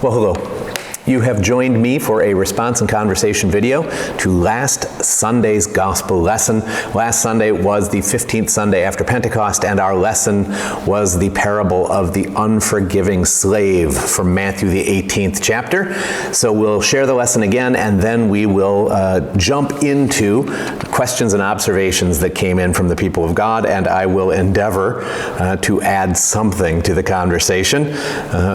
Well, hello. You have joined me for a response and conversation video to last Sunday's gospel lesson. Last Sunday was the 15th Sunday after Pentecost, and our lesson was the parable of the unforgiving slave from Matthew, the 18th chapter. So we'll share the lesson again, and then we will jump into questions and observations that came in from the people of God, and I will endeavor to add something to the conversation.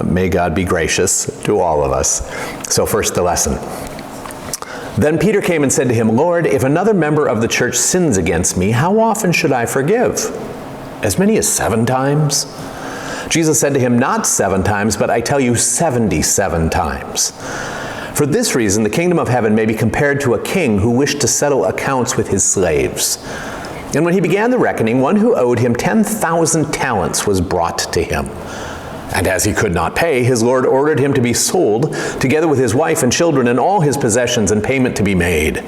May God be gracious to all of us. So first, the lesson. Then Peter came and said to him, "Lord, if another member of the church sins against me, how often should I forgive? As many as 7 times?" Jesus said to him, "Not 7 times, but I tell you 77 times. For this reason, the kingdom of heaven may be compared to a king who wished to settle accounts with his slaves. And when he began the reckoning, one who owed him 10,000 talents was brought to him. And as he could not pay, his lord ordered him to be sold, together with his wife and children and all his possessions, and payment to be made.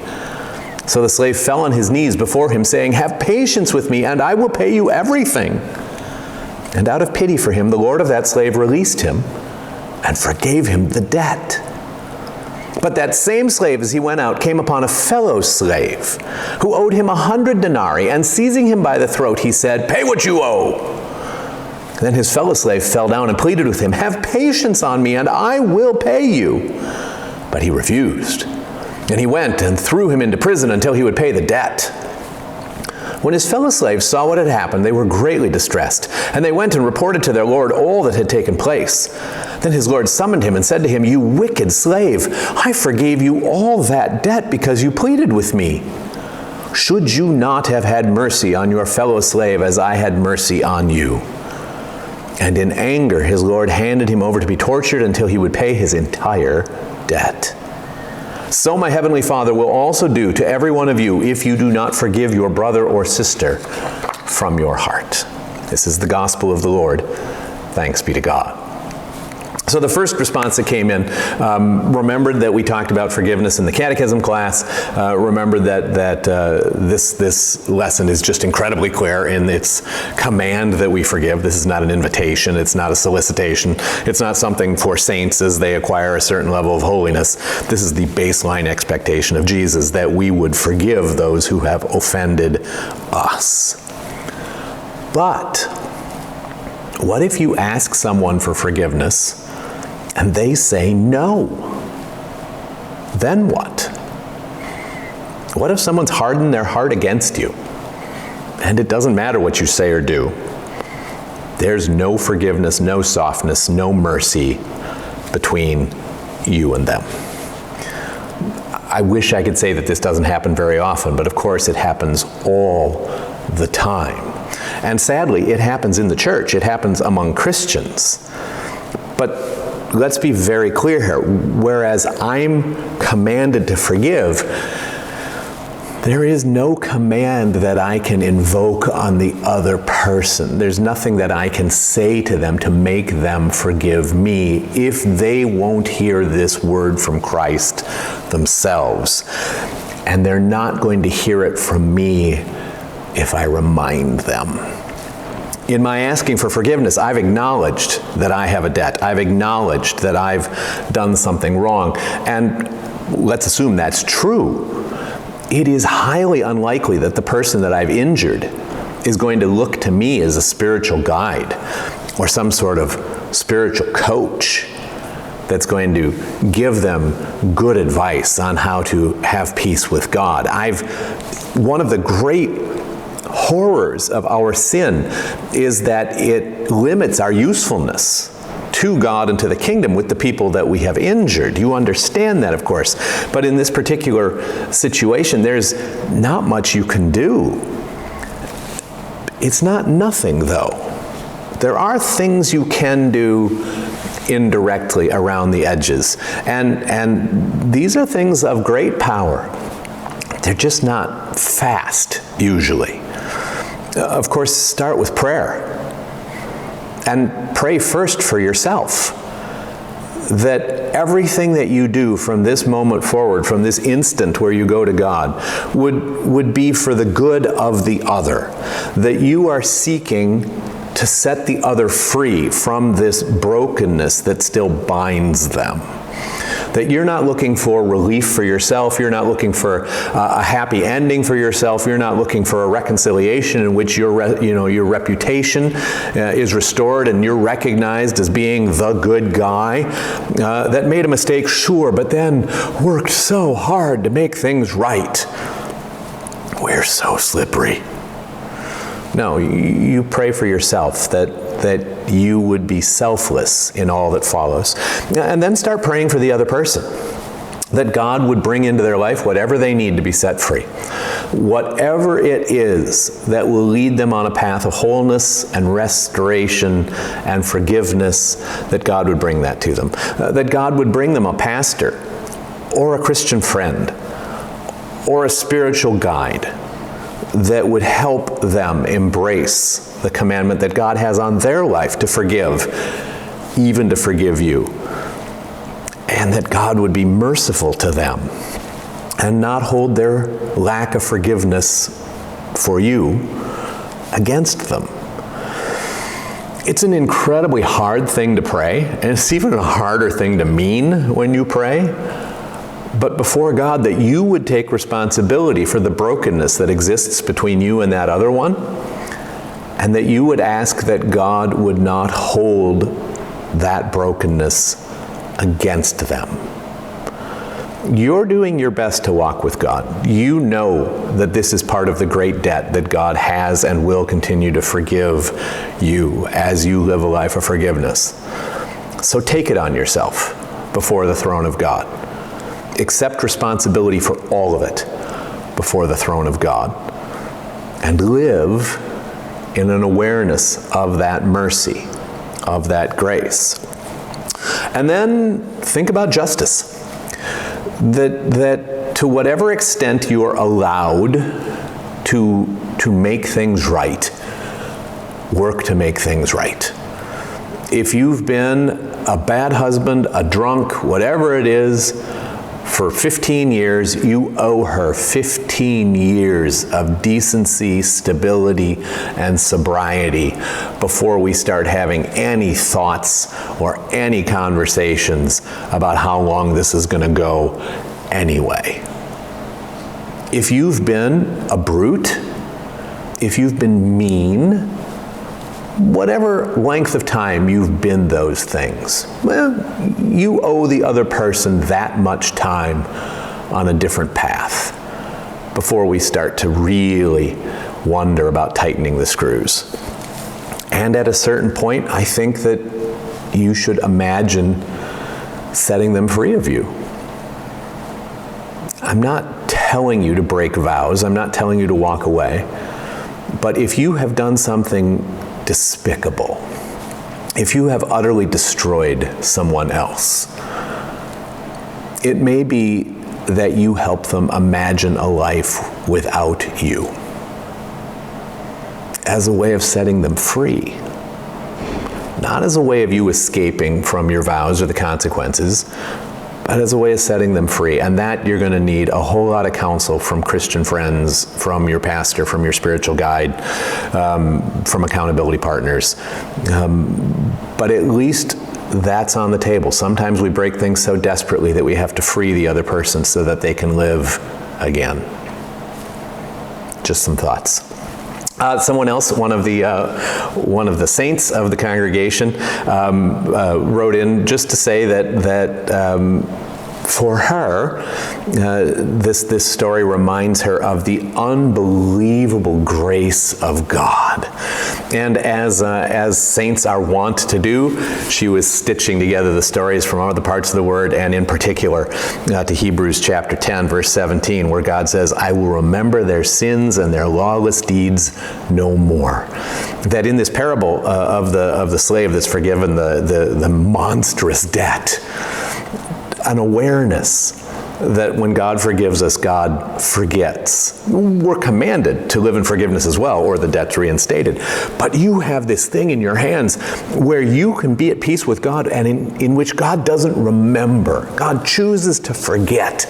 So the slave fell on his knees before him, saying, 'Have patience with me, and I will pay you everything.' And out of pity for him, the lord of that slave released him and forgave him the debt. But that same slave, as he went out, came upon a fellow slave who owed him 100 denarii, and seizing him by the throat, he said, 'Pay what you owe.' Then his fellow slave fell down and pleaded with him, 'Have patience on me, and I will pay you.' But he refused. And he went and threw him into prison until he would pay the debt. When his fellow slaves saw what had happened, they were greatly distressed, and they went and reported to their lord all that had taken place. Then his lord summoned him and said to him, 'You wicked slave, I forgave you all that debt because you pleaded with me. Should you not have had mercy on your fellow slave as I had mercy on you?' And in anger, his lord handed him over to be tortured until he would pay his entire debt. So my heavenly Father will also do to every one of you if you do not forgive your brother or sister from your heart." This is the gospel of the Lord. Thanks be to God. So the first response that came in, remembered that we talked about forgiveness in the catechism class, remembered that this lesson is just incredibly clear in its command that we forgive. This is not an invitation, it's not a solicitation, it's not something for saints as they acquire a certain level of holiness. This is the baseline expectation of Jesus, that we would forgive those who have offended us. But what if you ask someone for forgiveness and they say no? Then what? What if someone's hardened their heart against you and it doesn't matter what you say or do? There's no forgiveness, no softness, no mercy between you and them. I wish I could say that this doesn't happen very often, but of course it happens all the time. And sadly, it happens in the church. It happens among Christians. But let's be very clear here. Whereas I'm commanded to forgive, there is no command that I can invoke on the other person. There's nothing that I can say to them to make them forgive me if they won't hear this word from Christ themselves. And they're not going to hear it from me if I remind them. In my asking for forgiveness, I've acknowledged that I have a debt. I've acknowledged that I've done something wrong. And let's assume that's true. It is highly unlikely that the person that I've injured is going to look to me as a spiritual guide or some sort of spiritual coach that's going to give them good advice on how to have peace with God. One of the great horrors of our sin is that it limits our usefulness to God and to the kingdom with the people that we have injured. You understand that, of course. But in this particular situation, there's not much you can do. It's not nothing, though. There are things you can do indirectly around the edges. And these are things of great power. They're just not fast, usually. Of course, start with prayer. And pray first for yourself, that everything that you do from this moment forward, from this instant where you go to God, would be for the good of the other, that you are seeking to to set the other free from this brokenness that still binds them. That you're not looking for relief for yourself, you're not looking for a happy ending for yourself, you're not looking for a reconciliation in which your reputation is restored and you're recognized as being the good guy that made a mistake, sure, but then worked so hard to make things right. We're so slippery. No, you pray for yourself that you would be selfless in all that follows. And then start praying for the other person, that God would bring into their life whatever they need to be set free. Whatever it is that will lead them on a path of wholeness and restoration and forgiveness, that God would bring that to them. That God would bring them a pastor or a Christian friend or a spiritual guide that would help them embrace the commandment that God has on their life to forgive, even to forgive you. And that God would be merciful to them and not hold their lack of forgiveness for you against them. It's an incredibly hard thing to pray, and it's even a harder thing to mean when you pray. But before God, that you would take responsibility for the brokenness that exists between you and that other one, and that you would ask that God would not hold that brokenness against them. You're doing your best to walk with God. You know that this is part of the great debt that God has and will continue to forgive you as you live a life of forgiveness. So take it on yourself before the throne of God. Accept responsibility for all of it before the throne of God, and live in an awareness of that mercy, of that grace. And then think about justice. That to whatever extent you are allowed to make things right, work to make things right. If you've been a bad husband, a drunk, whatever it is, for 15 years, you owe her 15 years of decency, stability, and sobriety before we start having any thoughts or any conversations about how long this is going to go anyway. If you've been a brute, if you've been mean, whatever length of time you've been those things, well, you owe the other person that much time on a different path before we start to really wonder about tightening the screws. And at a certain point, I think that you should imagine setting them free of you. I'm not telling you to break vows. I'm not telling you to walk away. But if you have done something despicable, if you have utterly destroyed someone else, it may be that you help them imagine a life without you as a way of setting them free, not as a way of you escaping from your vows or the consequences, but as a way of setting them free. And that you're going to need a whole lot of counsel from Christian friends, from your pastor, from your spiritual guide, from accountability partners. But at least that's on the table. Sometimes we break things so desperately that we have to free the other person so that they can live again. Just some thoughts. Someone else, one of the saints of the congregation, wrote in just to say that for her, this story reminds her of the unbelievable grace of God. And as saints are wont to do, she was stitching together the stories from other parts of the Word, and in particular to Hebrews chapter 10, verse 17, where God says, "I will remember their sins and their lawless deeds no more." That in this parable of the slave that's forgiven the monstrous debt, an awareness that when God forgives us, God forgets. We're commanded to live in forgiveness as well, or the debt's reinstated. But you have this thing in your hands where you can be at peace with God, and in which God doesn't remember. God chooses to forget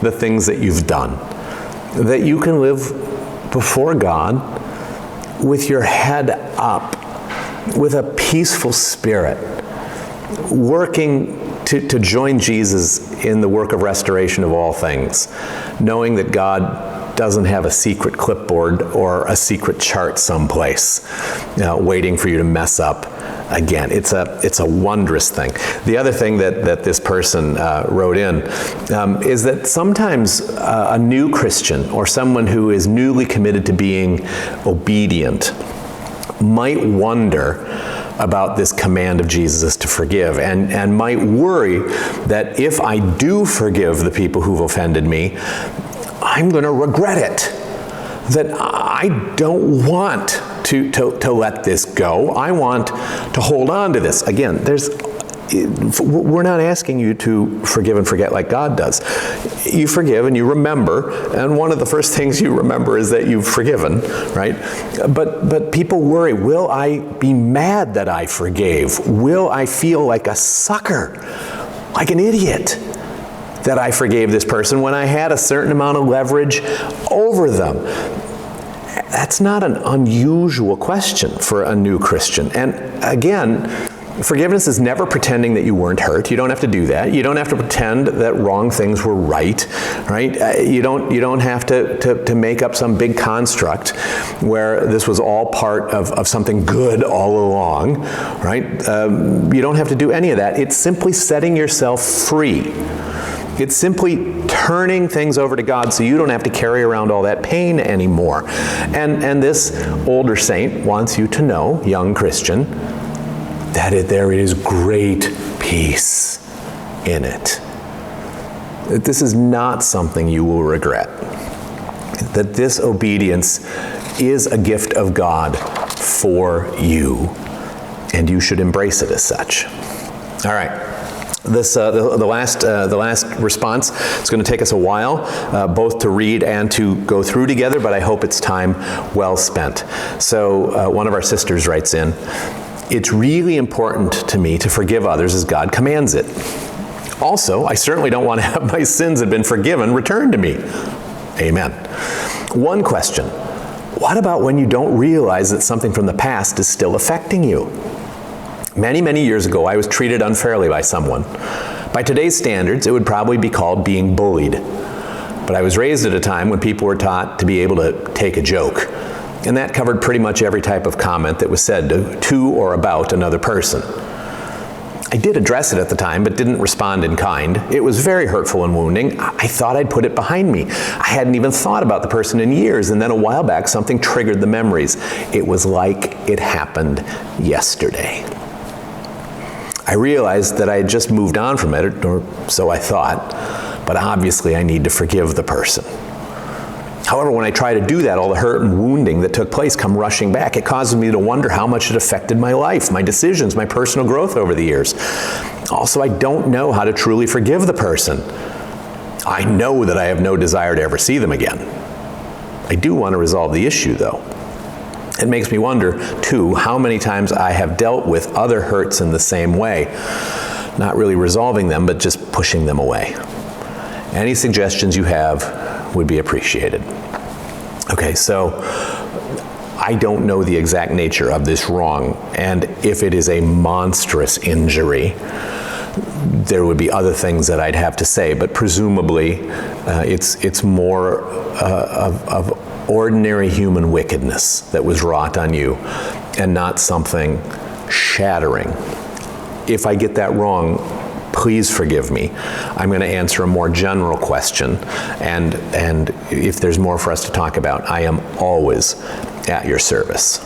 the things that you've done. That you can live before God with your head up, with a peaceful spirit, working to join Jesus in the work of restoration of all things, knowing that God doesn't have a secret clipboard or a secret chart someplace, waiting for you to mess up again. It's a wondrous thing. The other thing that this person wrote in is that sometimes a new Christian or someone who is newly committed to being obedient might wonder about this command of Jesus to forgive, and might worry that if I do forgive the people who've offended me, I'm going to regret it. That I don't want to let this go. I want to hold on to this. Again, we're not asking you to forgive and forget like God does. You forgive and you remember, and one of the first things you remember is that you've forgiven, right? But people worry, will I be mad that I forgave? Will I feel like a sucker, like an idiot, that I forgave this person when I had a certain amount of leverage over them? That's not an unusual question for a new Christian. And again, forgiveness is never pretending that you weren't hurt. You don't have to do that. You don't have to pretend that wrong things were right? You don't have to make up some big construct where this was all part of something good all along, right? You don't have to do any of that. It's simply setting yourself free. It's simply turning things over to God so you don't have to carry around all that pain anymore. And this older saint wants you to know, young Christian, that there is great peace in it. That this is not something you will regret. That this obedience is a gift of God for you, and you should embrace it as such. All right. The last response is going to take us a while, both to read and to go through together, but I hope it's time well spent. So one of our sisters writes in, "It's really important to me to forgive others as God commands it. Also, I certainly don't want to have my sins that have been forgiven returned to me. Amen. One question, what about when you don't realize that something from the past is still affecting you? Many, many years ago, I was treated unfairly by someone. By today's standards, it would probably be called being bullied. But I was raised at a time when people were taught to be able to take a joke. And that covered pretty much every type of comment that was said to or about another person. I did address it at the time, but didn't respond in kind. It was very hurtful and wounding. I thought I'd put it behind me. I hadn't even thought about the person in years, and then a while back, something triggered the memories. It was like it happened yesterday. I realized that I had just moved on from it, or so I thought, but obviously I need to forgive the person. However, when I try to do that, all the hurt and wounding that took place come rushing back. It causes me to wonder how much it affected my life, my decisions, my personal growth over the years. Also, I don't know how to truly forgive the person. I know that I have no desire to ever see them again. I do want to resolve the issue, though. It makes me wonder, too, how many times I have dealt with other hurts in the same way, not really resolving them, but just pushing them away. Any suggestions you have would be appreciated. Okay, so I don't know the exact nature of this wrong, and if it is a monstrous injury, there would be other things that I'd have to say, but presumably it's more of ordinary human wickedness that was wrought on you and not something shattering. If I get that wrong, please forgive me. I'm going to answer a more general question, and if there's more for us to talk about, I am always at your service.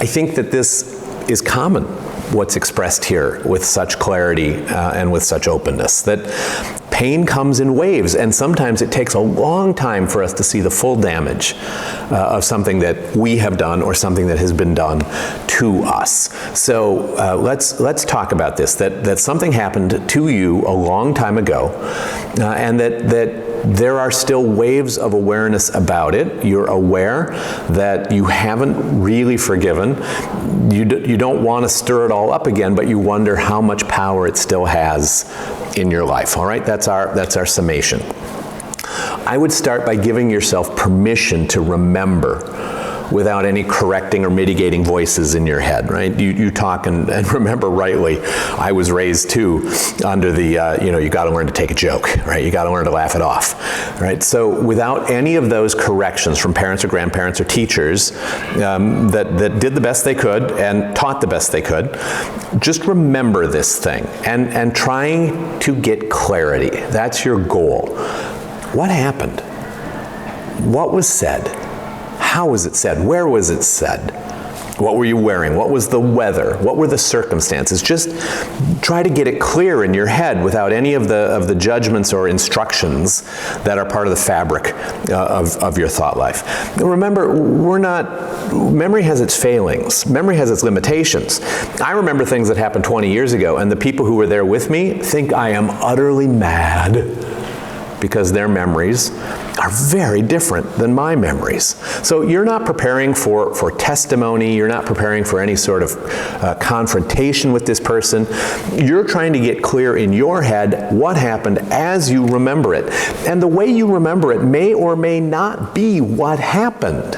I think that this is common, what's expressed here with such clarity and with such openness, that pain comes in waves, and sometimes it takes a long time for us to see the full damage of something that we have done or something that has been done to us. So let's talk about this, that something happened to you a long time ago, and that there are still waves of awareness about it. You're aware that you haven't really forgiven. You don't want to stir it all up again, but you wonder how much power it still has in your life. All right, that's our summation. I would start by giving yourself permission to remember without any correcting or mitigating voices in your head, right? You talk and remember rightly, I was raised too under the, you got to learn to take a joke, right? You got to learn to laugh it off, right? So without any of those corrections from parents or grandparents or teachers that did the best they could and taught the best they could, just remember this thing and trying to get clarity. That's your goal. What happened? What was said? How was it said? Where was it said? What were you wearing? What was the weather? What were the circumstances? Just try to get it clear in your head without any of the judgments or instructions that are part of the fabric of your thought life. Remember, memory has its failings. Memory has its limitations. I remember things that happened 20 years ago, and the people who were there with me think I am utterly mad because their memories are very different than my memories. So you're not preparing for testimony, you're not preparing for any sort of confrontation with this person. You're trying to get clear in your head what happened as you remember it. And the way you remember it may or may not be what happened.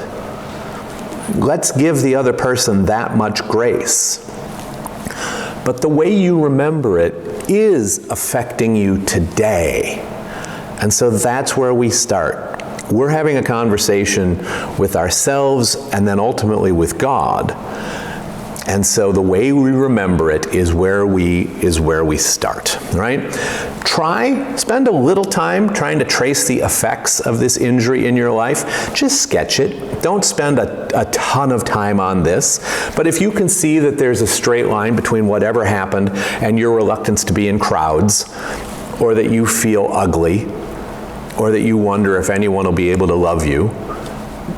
Let's give the other person that much grace. But the way you remember it is affecting you today. And so that's where we start. We're having a conversation with ourselves and then ultimately with God. And so the way we remember it is where we start, right? Spend a little time trying to trace the effects of this injury in your life. Just sketch it. Don't spend a ton of time on this. But if you can see that there's a straight line between whatever happened and your reluctance to be in crowds, or that you feel ugly, or that you wonder if anyone will be able to love you,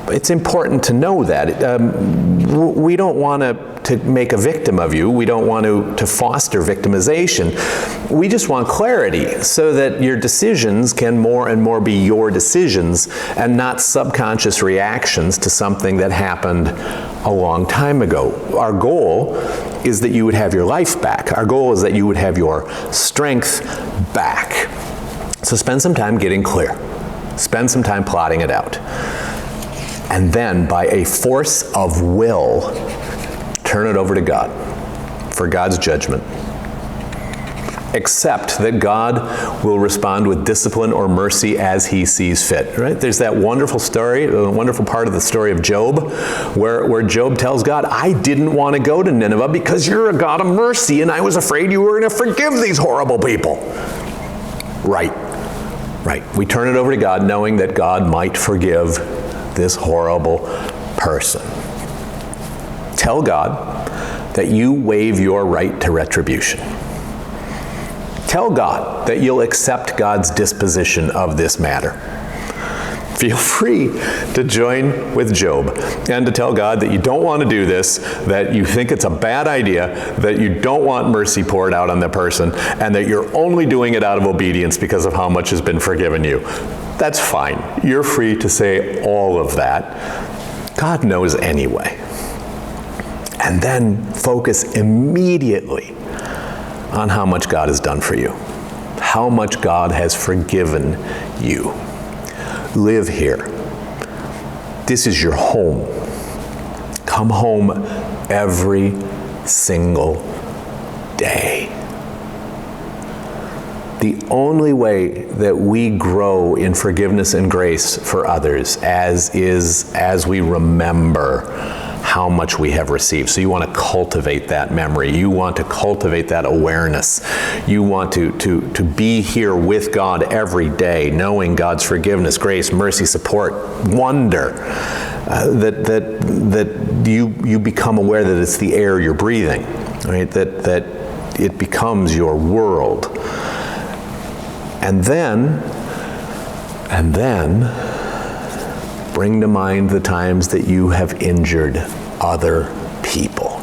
it's important to know that. We don't want to make a victim of you. We don't want to foster victimization. We just want clarity so that your decisions can more and more be your decisions and not subconscious reactions to something that happened a long time ago. Our goal is that you would have your life back. Our goal is that you would have your strength back. So spend some time getting clear. Spend some time plotting it out. And then, by a force of will, turn it over to God for God's judgment. Accept that God will respond with discipline or mercy as He sees fit, right? There's that wonderful story, a wonderful part of the story of Job, where Job tells God, I didn't want to go to Nineveh because you're a God of mercy, and I was afraid you were going to forgive these horrible people. Right. We turn it over to God knowing that God might forgive this horrible person. Tell God that you waive your right to retribution. Tell God that you'll accept God's disposition of this matter. Feel free to join with Job and to tell God that you don't want to do this, that you think it's a bad idea, that you don't want mercy poured out on the person, and that you're only doing it out of obedience because of how much has been forgiven you. That's fine. You're free to say all of that. God knows anyway. And then focus immediately on how much God has done for you, how much God has forgiven you. Live here. This is your home. Come home every single day. The only way that we grow in forgiveness and grace for others as we remember how much we have received. So you want to cultivate that memory. You want to cultivate that awareness. You want to be here with God every day, knowing God's forgiveness, grace, mercy, support, wonder, that you become aware that it's the air you're breathing, right? That it becomes your world. And then bring to mind the times that you have injured other people.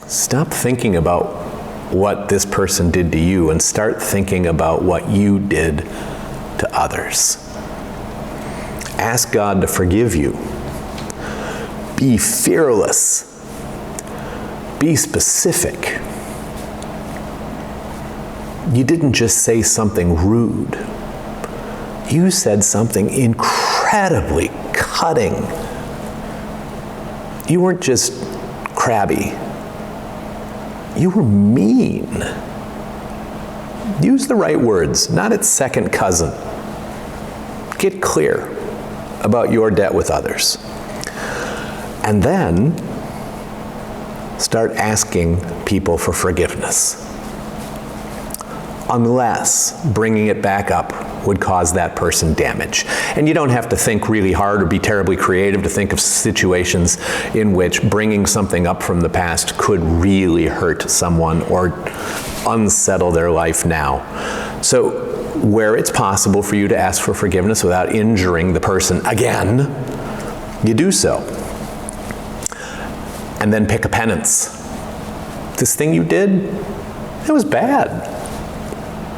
Stop thinking about what this person did to you and start thinking about what you did to others. Ask God to forgive you. Be fearless. Be specific. You didn't just say something rude. You said something incredibly cutting. You weren't just crabby. You were mean. Use the right words, not its second cousin. Get clear about your debt with others. And then start asking people for forgiveness. Unless bringing it back up would cause that person damage. And you don't have to think really hard or be terribly creative to think of situations in which bringing something up from the past could really hurt someone or unsettle their life now. So where it's possible for you to ask for forgiveness without injuring the person again, you do so. And then pick a penance. This thing you did, it was bad.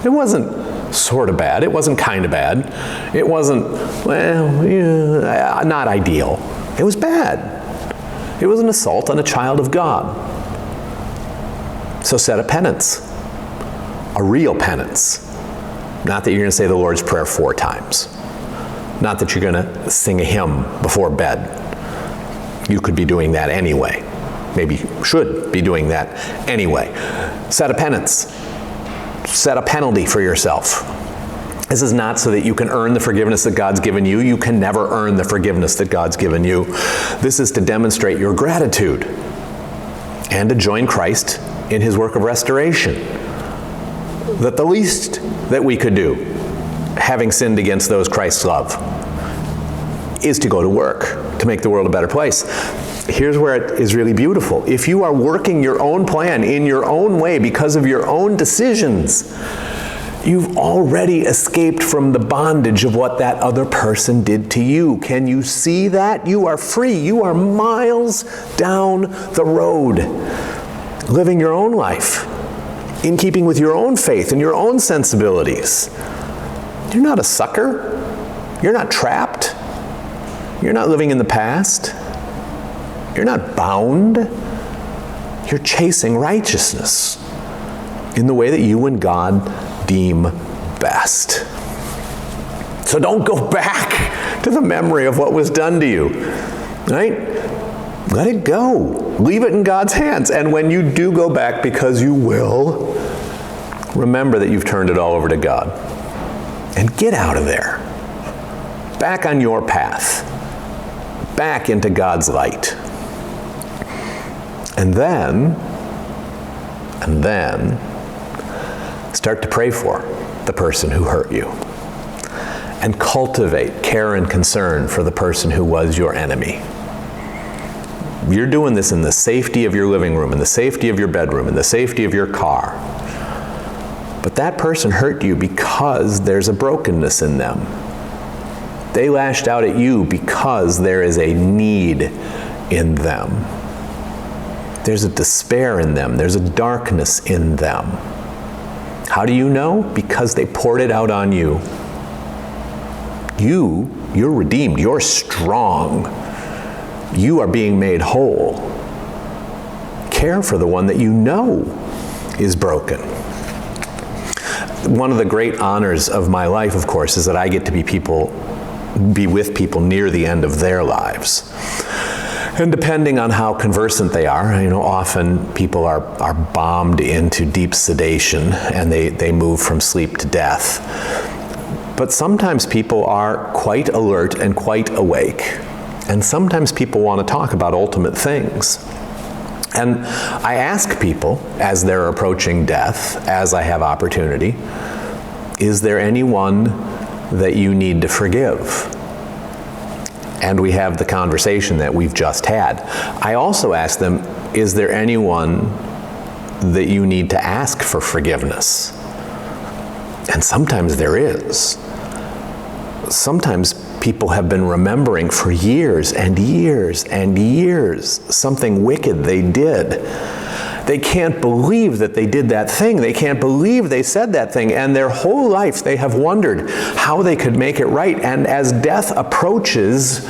It wasn't sort of bad. It wasn't kind of bad. It wasn't, well, yeah, not ideal. It was bad. It was an assault on a child of God. So set a penance. A real penance. Not that you're going to say the Lord's Prayer 4 times. Not that you're going to sing a hymn before bed. You could be doing that anyway. Maybe you should be doing that anyway. Set a penance. Set a penalty for yourself. This is not so that you can earn the forgiveness that God's given you. You can never earn the forgiveness that God's given you. This is to demonstrate your gratitude and to join Christ in his work of restoration. That the least that we could do, having sinned against those Christ loved, is to go to work to make the world a better place. Here's where it is really beautiful. If you are working your own plan in your own way because of your own decisions, you've already escaped from the bondage of what that other person did to you. Can you see that? You are free. You are miles down the road, living your own life, in keeping with your own faith and your own sensibilities. You're not a sucker. You're not trapped. You're not living in the past. You're not bound. You're chasing righteousness in the way that you and God deem best. So don't go back to the memory of what was done to you, right? Let it go. Leave it in God's hands. And when you do go back, because you will, remember that you've turned it all over to God. And get out of there. Back on your path. Back into God's light. And then, start to pray for the person who hurt you. And cultivate care and concern for the person who was your enemy. You're doing this in the safety of your living room, in the safety of your bedroom, in the safety of your car. But that person hurt you because there's a brokenness in them. They lashed out at you because there is a need in them. There's a despair in them. There's a darkness in them. How do you know? Because they poured it out on you. You're redeemed. You're strong. You are being made whole. Care for the one that you know is broken. One of the great honors of my life, of course, is that I get to be with people near the end of their lives. And depending on how conversant they are, often people are bombed into deep sedation and they move from sleep to death. But sometimes people are quite alert and quite awake. And sometimes people want to talk about ultimate things. And I ask people, as they're approaching death, as I have opportunity, is there anyone that you need to forgive? And we have the conversation that we've just had. I also ask them, is there anyone that you need to ask for forgiveness? And sometimes there is. Sometimes people have been remembering for years and years and years something wicked they did. They can't believe that they did that thing. They can't believe they said that thing. And their whole life they have wondered how they could make it right. And as death approaches,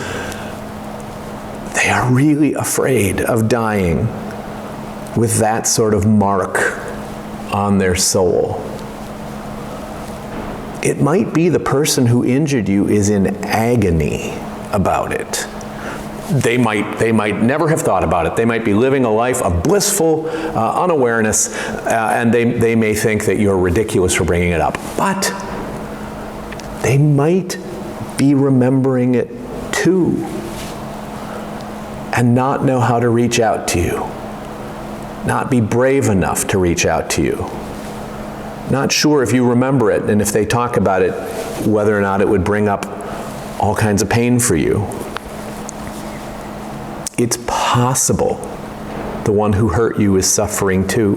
they are really afraid of dying with that sort of mark on their soul. It might be the person who injured you is in agony about it. They might never have thought about it. They might be living a life of blissful unawareness, and they may think that you're ridiculous for bringing it up. But they might be remembering it too, and not know how to reach out to you, not be brave enough to reach out to you, not sure if you remember it, and if they talk about it, whether or not it would bring up all kinds of pain for you. It's possible the one who hurt you is suffering too.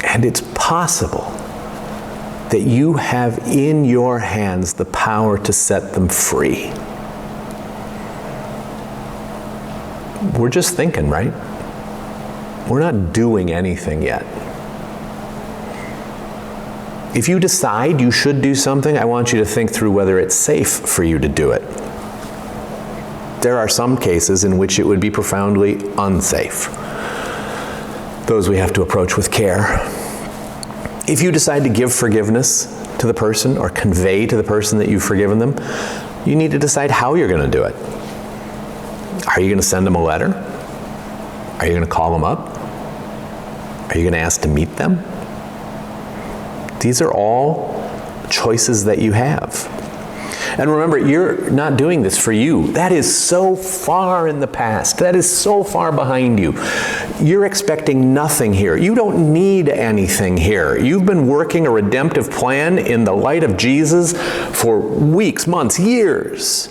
And it's possible that you have in your hands the power to set them free. We're just thinking, right? We're not doing anything yet. If you decide you should do something, I want you to think through whether it's safe for you to do it. There are some cases in which it would be profoundly unsafe. Those we have to approach with care. If you decide to give forgiveness to the person or convey to the person that you've forgiven them, you need to decide how you're going to do it. Are you going to send them a letter? Are you going to call them up? Are you going to ask to meet them? These are all choices that you have. And remember, you're not doing this for you. That is so far in the past. That is so far behind you. You're expecting nothing here. You don't need anything here. You've been working a redemptive plan in the light of Jesus for weeks, months, years.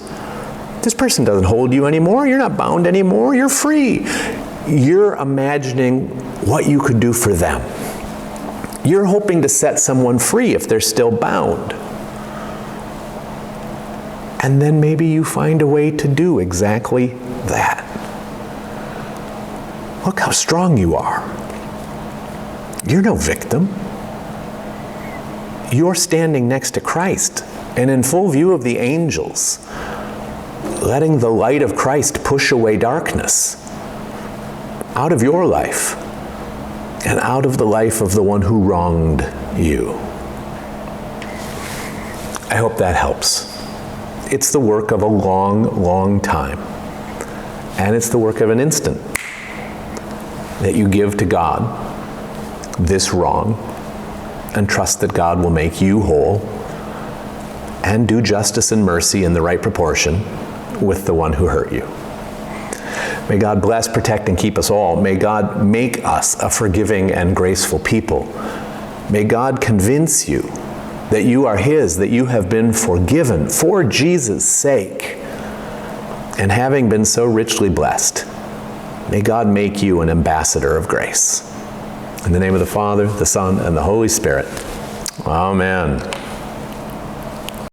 This person doesn't hold you anymore. You're not bound anymore. You're free. You're imagining what you could do for them. You're hoping to set someone free if they're still bound. And then maybe you find a way to do exactly that. Look how strong you are. You're no victim. You're standing next to Christ and in full view of the angels, letting the light of Christ push away darkness out of your life and out of the life of the one who wronged you. I hope that helps. It's the work of a long, long time. And it's the work of an instant that you give to God this wrong and trust that God will make you whole and do justice and mercy in the right proportion with the one who hurt you. May God bless, protect, and keep us all. May God make us a forgiving and graceful people. May God convince you that you are His, that you have been forgiven for Jesus' sake. And having been so richly blessed, may God make you an ambassador of grace. In the name of the Father, the Son, and the Holy Spirit. Amen.